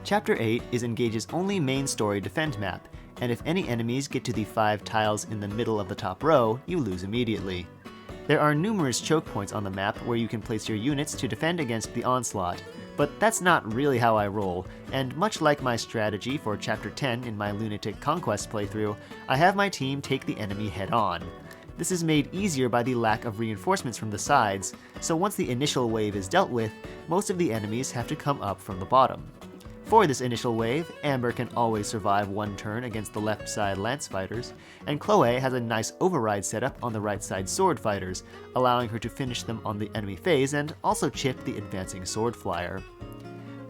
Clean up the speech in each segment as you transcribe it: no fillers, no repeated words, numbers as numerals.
Chapter 8 is Engage's only main story defend map, and if any enemies get to the 5 tiles in the middle of the top row, you lose immediately. There are numerous choke points on the map where you can place your units to defend against the onslaught, but that's not really how I roll, and much like my strategy for Chapter 10 in my Lunatic Conquest playthrough, I have my team take the enemy head on. This is made easier by the lack of reinforcements from the sides, so once the initial wave is dealt with, most of the enemies have to come up from the bottom. For this initial wave, Amber can always survive one turn against the left side lance fighters, and Chloe has a nice override setup on the right side sword fighters, allowing her to finish them on the enemy phase and also chip the advancing sword flyer.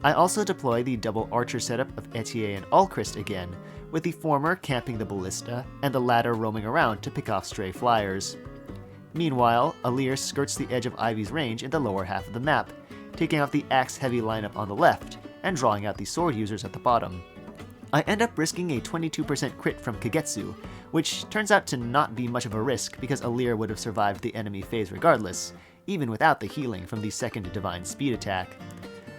I also deploy the double archer setup of Etier and Alchrist again, with the former camping the ballista and the latter roaming around to pick off stray flyers. Meanwhile, Alir skirts the edge of Ivy's range in the lower half of the map, taking out the axe-heavy lineup on the left, and drawing out the sword users at the bottom. I end up risking a 22% crit from Kagetsu, which turns out to not be much of a risk because Alir would have survived the enemy phase regardless, even without the healing from the second Divine Speed attack.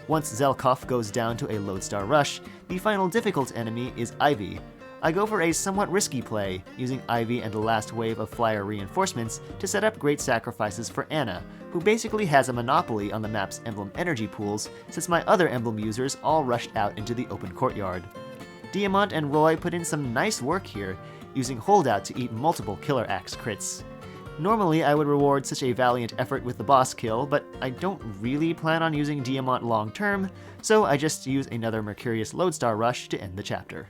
Once Zelkov goes down to a Lodestar Rush, the final difficult enemy is Ivy. I go for a somewhat risky play, using Ivy and the last wave of flyer reinforcements to set up great sacrifices for Anna, who basically has a monopoly on the map's emblem energy pools since my other emblem users all rushed out into the open courtyard. Diamant and Roy put in some nice work here, using Holdout to eat multiple Killer Axe crits. Normally I would reward such a valiant effort with the boss kill, but I don't really plan on using Diamant long term, so I just use another Mercurius Lodestar Rush to end the chapter.